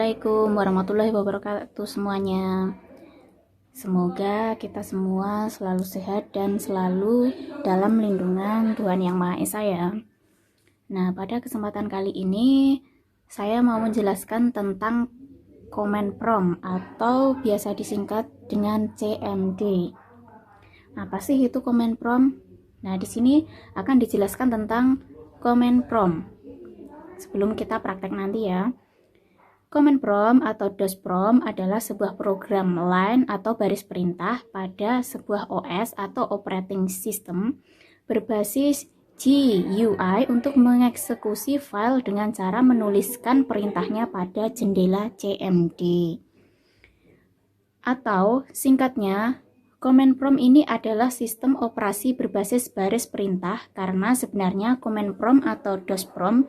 Assalamualaikum warahmatullahi wabarakatuh semuanya. Semoga kita semua selalu sehat dan selalu dalam lindungan Tuhan Yang Maha Esa ya. Nah, pada kesempatan kali ini saya mau menjelaskan tentang command prompt atau biasa disingkat dengan CMD. Apa sih itu command prompt? Nah, di sini akan dijelaskan tentang command prompt. Sebelum kita praktek nanti ya. Command prompt atau DOS prompt adalah sebuah program line atau baris perintah pada sebuah OS atau operating system berbasis GUI untuk mengeksekusi file dengan cara menuliskan perintahnya pada jendela CMD. Atau singkatnya, command prompt ini adalah sistem operasi berbasis baris perintah karena sebenarnya command prompt atau DOS prompt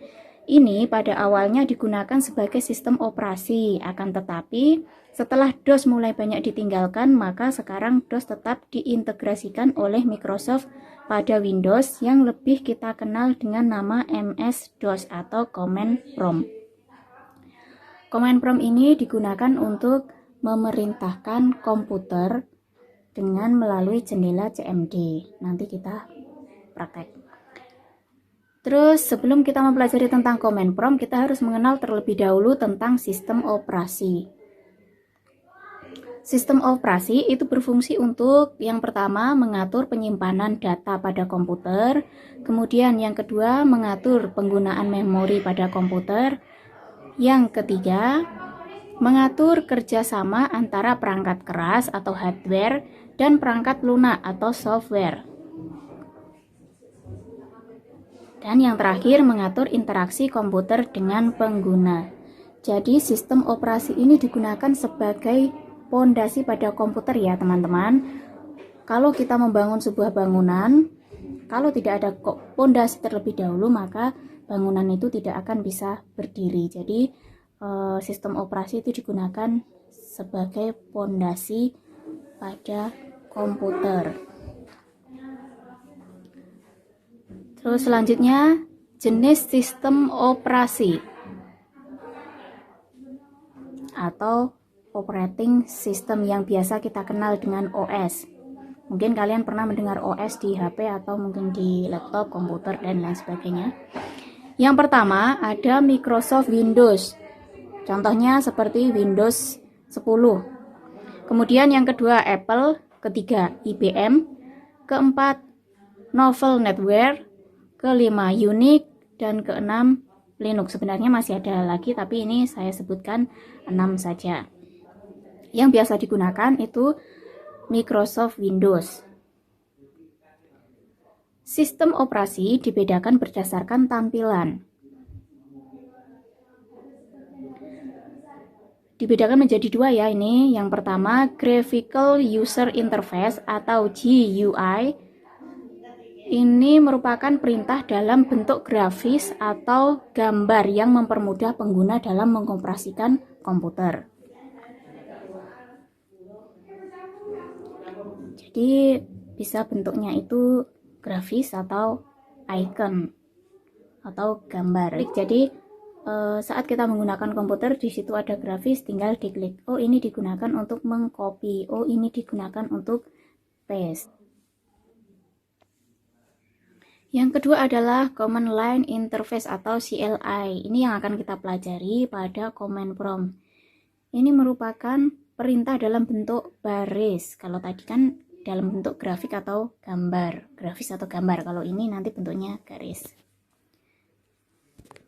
ini pada awalnya digunakan sebagai sistem operasi, akan tetapi setelah DOS mulai banyak ditinggalkan, maka sekarang DOS tetap diintegrasikan oleh Microsoft pada Windows yang lebih kita kenal dengan nama MS-DOS atau Command Prompt. Command Prompt ini digunakan untuk memerintahkan komputer dengan melalui jendela CMD. Nanti kita praktek. Terus sebelum kita mempelajari tentang command prompt, kita harus mengenal terlebih dahulu tentang sistem operasi. Sistem operasi itu berfungsi untuk yang pertama mengatur penyimpanan data pada komputer, kemudian yang kedua mengatur penggunaan memori pada komputer, yang ketiga mengatur kerjasama antara perangkat keras atau hardware dan perangkat lunak atau software. Dan yang terakhir mengatur interaksi komputer dengan pengguna. Jadi sistem operasi ini digunakan sebagai pondasi pada komputer ya teman-teman. Kalau kita membangun sebuah bangunan, kalau tidak ada pondasi terlebih dahulu maka bangunan itu tidak akan bisa berdiri. Jadi sistem operasi itu digunakan sebagai pondasi pada komputer. Terus selanjutnya, jenis sistem operasi atau operating system yang biasa kita kenal dengan OS. Mungkin kalian pernah mendengar OS di HP atau mungkin di laptop, komputer, dan lain sebagainya. Yang pertama ada Microsoft Windows. Contohnya seperti Windows 10. Kemudian yang kedua Apple, ketiga IBM, keempat Novel Network, kelima Unix, dan keenam Linux. Sebenarnya masih ada lagi tapi ini saya sebutkan 6 saja. Yang biasa digunakan itu Microsoft Windows. Sistem operasi dibedakan berdasarkan tampilan. Dibedakan menjadi dua ya ini. Yang pertama Graphical User Interface atau GUI. Ini merupakan perintah dalam bentuk grafis atau gambar yang mempermudah pengguna dalam mengoperasikan komputer. Jadi bisa bentuknya itu grafis atau icon atau gambar. Jadi saat kita menggunakan komputer di situ ada grafis, tinggal diklik. Oh ini digunakan untuk mengcopy. Oh ini digunakan untuk paste. Yang kedua adalah Command Line Interface atau CLI. Ini yang akan kita pelajari pada command prompt. Ini merupakan perintah dalam bentuk baris. Kalau tadi kan dalam bentuk grafik atau gambar. Grafis atau gambar. Kalau ini nanti bentuknya garis.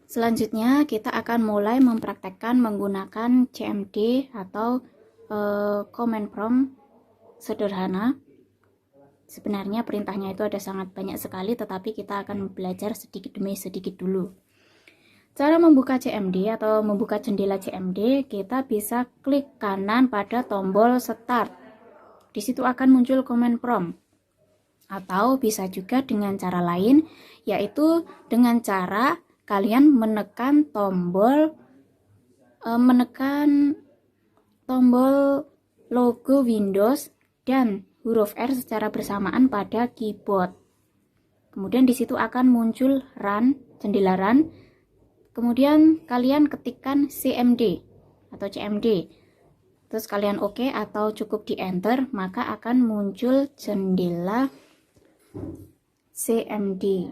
Selanjutnya kita akan mulai mempraktekkan menggunakan CMD atau command prompt sederhana. Sebenarnya perintahnya itu ada sangat banyak sekali, tetapi kita akan belajar sedikit demi sedikit dulu. Cara membuka CMD atau membuka jendela CMD, kita bisa klik kanan pada tombol Start. Di situ akan muncul command prompt. Atau bisa juga dengan cara lain, yaitu dengan cara kalian menekan tombol logo Windows dan huruf R secara bersamaan pada keyboard. Kemudian di situ akan muncul run, jendela run. Kemudian kalian ketikkan CMD. atau CMD. Terus kalian oke atau cukup di enter, maka akan muncul jendela CMD.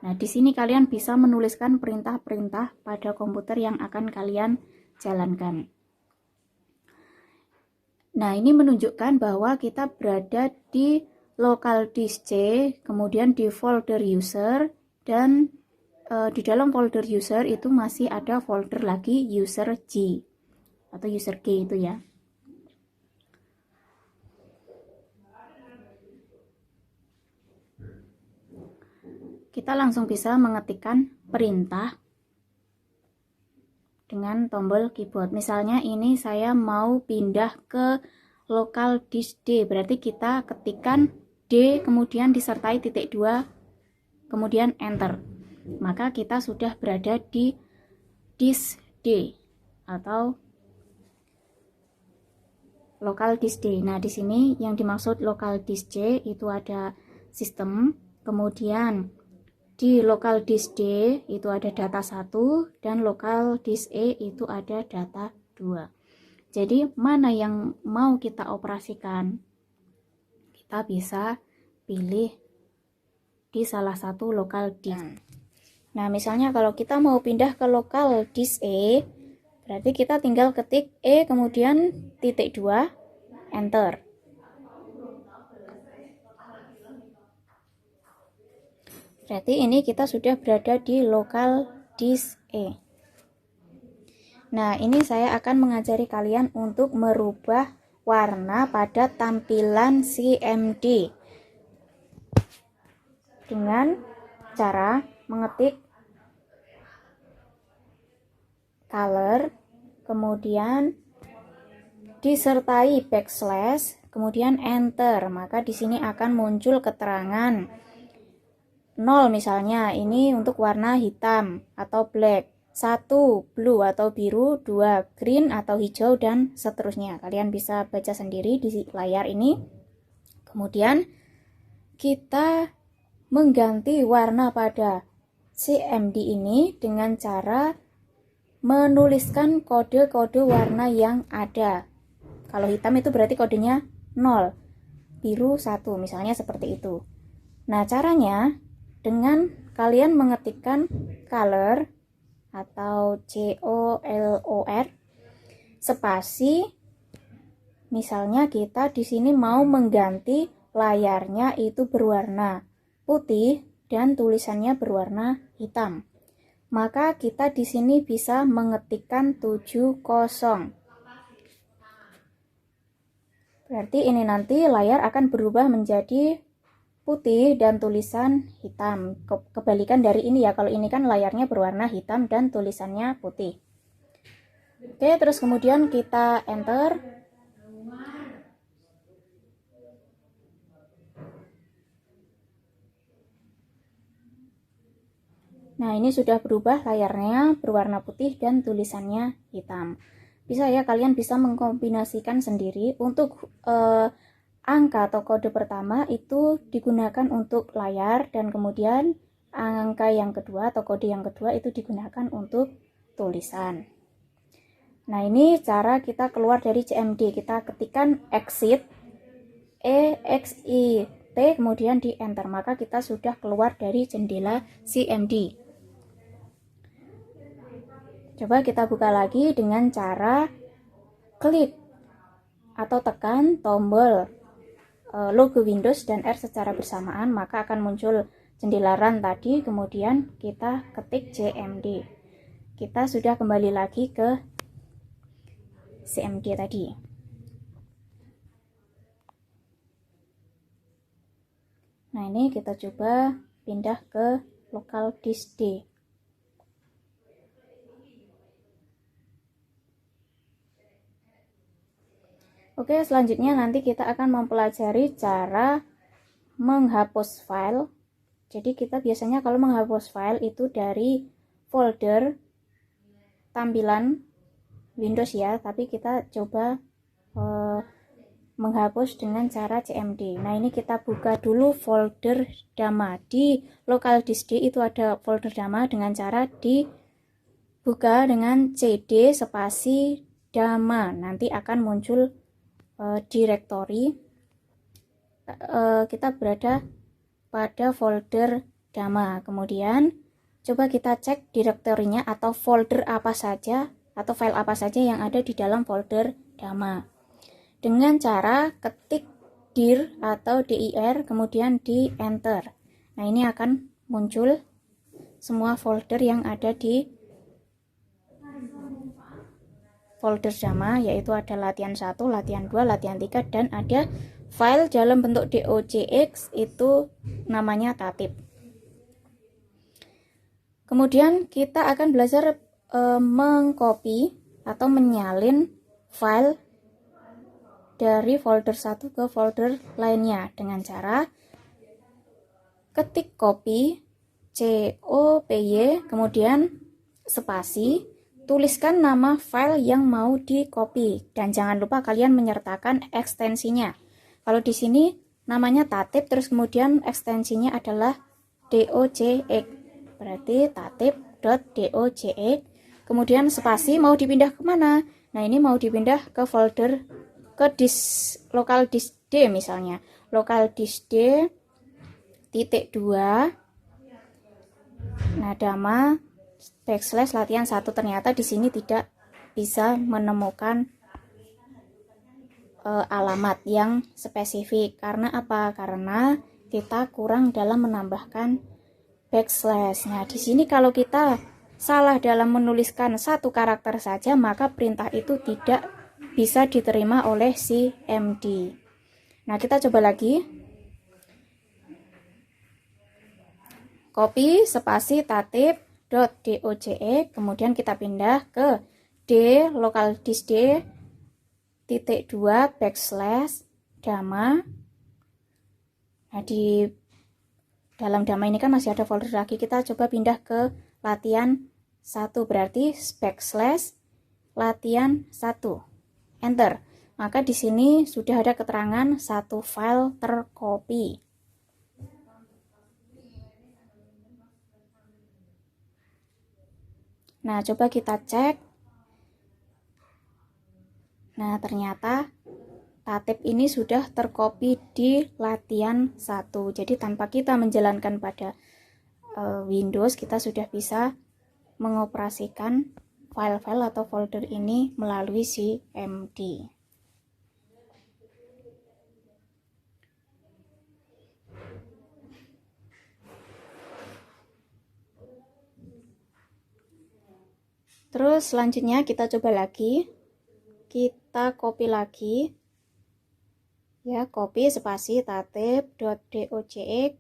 Nah, di sini kalian bisa menuliskan perintah-perintah pada komputer yang akan kalian jalankan. Nah, ini menunjukkan bahwa kita berada di local disk C, kemudian di folder user, dan di dalam folder user itu masih ada folder lagi user G atau user G itu ya. Kita langsung bisa mengetikkan perintah dengan tombol keyboard. Misalnya ini saya mau pindah ke local disk D, berarti kita ketikkan D kemudian disertai titik 2 kemudian enter, maka kita sudah berada di disk D atau local disk D. Nah, di sini yang dimaksud local disk C itu ada sistem, kemudian di local disk D itu ada data 1 dan local disk E itu ada data 2. Jadi mana yang mau kita operasikan? Kita bisa pilih di salah satu local disk. Nah, misalnya kalau kita mau pindah ke local disk E, berarti kita tinggal ketik E kemudian titik 2 enter. Berarti ini kita sudah berada di local disk E. Nah, ini saya akan mengajari kalian untuk merubah warna pada tampilan CMD dengan cara mengetik color, kemudian disertai backslash, kemudian enter. Maka di sini akan muncul keterangan 0 misalnya, ini untuk warna hitam atau black, 1 blue atau biru, 2 green atau hijau, dan seterusnya. Kalian bisa baca sendiri di layar ini. Kemudian kita mengganti warna pada CMD ini dengan cara menuliskan kode-kode warna yang ada. Kalau hitam itu berarti kodenya 0, biru 1, misalnya seperti itu. Nah, caranya dengan kalian mengetikkan color atau COLOR spasi. Misalnya kita di sini mau mengganti layarnya itu berwarna putih dan tulisannya berwarna hitam. Maka kita di sini bisa mengetikkan 70. Berarti ini nanti layar akan berubah menjadi putih dan tulisan hitam. Kebalikan dari ini ya, kalau ini kan layarnya berwarna hitam dan tulisannya putih. Oke, terus kemudian kita enter. Nah, ini sudah berubah, layarnya berwarna putih dan tulisannya hitam. Bisa ya, kalian bisa mengkombinasikan sendiri. Untuk angka atau kode pertama itu digunakan untuk layar, dan kemudian angka yang kedua atau kode yang kedua itu digunakan untuk tulisan. Nah, ini cara kita keluar dari CMD. Kita ketikkan exit, EXIT, kemudian di enter, maka kita sudah keluar dari jendela CMD. Coba kita buka lagi dengan cara klik atau tekan tombol logo Windows dan R secara bersamaan, maka akan muncul jendela run tadi, kemudian kita ketik CMD. Kita sudah kembali lagi ke CMD tadi. Nah, ini kita coba pindah ke local disk D. Oke, selanjutnya nanti kita akan mempelajari cara menghapus file. Jadi kita biasanya kalau menghapus file itu dari folder tampilan Windows ya, tapi kita coba menghapus dengan cara CMD. Nah, ini kita buka dulu folder dama. Di local disk D itu ada folder dama dengan cara dibuka dengan CD spasi Dama. Nanti akan muncul direktori. Kita berada pada folder Dama. Kemudian coba kita cek direktorinya atau folder apa saja atau file apa saja yang ada di dalam folder Dama. Dengan cara ketik dir atau dir kemudian di enter. Nah, ini akan muncul semua folder yang ada di folder Dama, yaitu ada latihan 1, latihan 2, latihan 3, dan ada file dalam bentuk docx, itu namanya tatip. Kemudian kita akan belajar mengcopy atau menyalin file dari folder 1 ke folder lainnya dengan cara ketik copy COPY, kemudian spasi, tuliskan nama file yang mau di copy, dan jangan lupa kalian menyertakan ekstensinya. Kalau di sini namanya tatip, terus kemudian ekstensinya adalah docx, berarti tatip.docx, kemudian spasi mau dipindah kemana. Nah, ini mau dipindah ke folder ke local disk D, misalnya local disk D titik 2. Nah, Dama backslash latihan 1, ternyata di sini tidak bisa menemukan alamat yang spesifik. Karena apa? Karena kita kurang dalam menambahkan backslash. Nah, di sini kalau kita salah dalam menuliskan satu karakter saja, maka perintah itu tidak bisa diterima oleh si MD. Nah, kita coba lagi. Copy spasi tatip.docx, kemudian kita pindah ke D, local disk D titik 2 backslash Dama. Nah, di dalam Dama ini kan masih ada folder lagi, kita coba pindah ke latihan 1, berarti backslash latihan 1, enter. Maka di sini sudah ada keterangan satu file tercopy. Nah, coba kita cek. Nah, ternyata tatip ini sudah tercopy di latihan 1. Jadi tanpa kita menjalankan pada Windows, kita sudah bisa mengoperasikan file-file atau folder ini melalui si MD. Terus selanjutnya kita coba lagi, kita copy lagi, ya, copy spasi tatip.docx,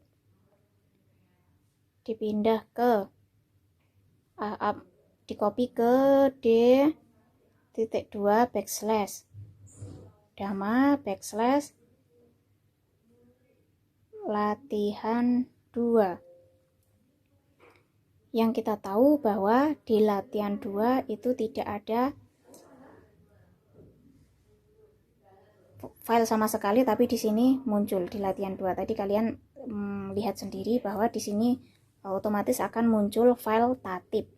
dipindah ke di copy ke D titik 2 backslash Dama backslash latihan 2. Yang kita tahu bahwa di latihan 2 itu tidak ada file sama sekali, tapi di sini muncul di latihan 2. Tadi kalian lihat sendiri bahwa di sini otomatis akan muncul file tatip.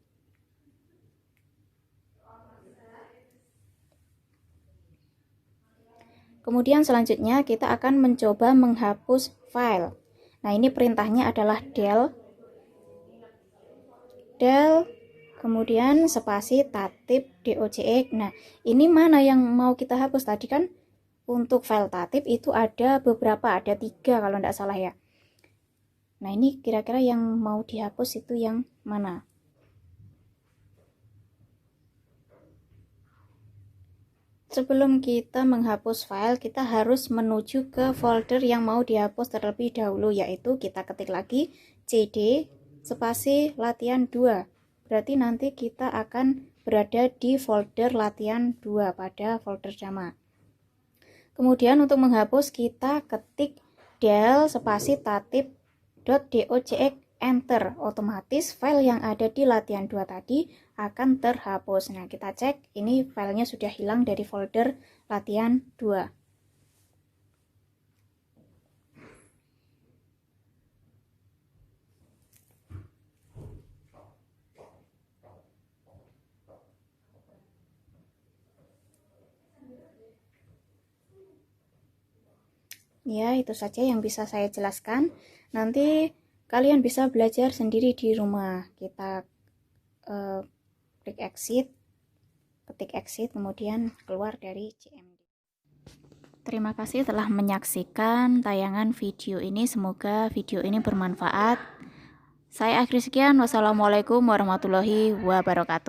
Kemudian selanjutnya kita akan mencoba menghapus file. Nah, ini perintahnya adalah del kemudian spasi tatip docx. Nah, ini mana yang mau kita hapus? Tadi kan untuk file tatip itu ada beberapa, ada 3 kalau tidak salah ya. Nah, ini kira-kira yang mau dihapus itu yang mana? Sebelum kita menghapus file, kita harus menuju ke folder yang mau dihapus terlebih dahulu, yaitu kita ketik lagi cd spasi latihan 2. Berarti nanti kita akan berada di folder latihan 2 pada folder Dama. Kemudian untuk menghapus kita ketik del spasi tatip.docx, enter. Otomatis file yang ada di latihan 2 tadi akan terhapus. Nah, kita cek ini filenya sudah hilang dari folder latihan 2. Ya, itu saja yang bisa saya jelaskan. Nanti kalian bisa belajar sendiri di rumah. Kita klik exit, ketik exit, kemudian keluar dari CMD. Terima kasih telah menyaksikan tayangan video ini. Semoga video ini bermanfaat. Saya akhiri sekian. Wassalamualaikum warahmatullahi wabarakatuh.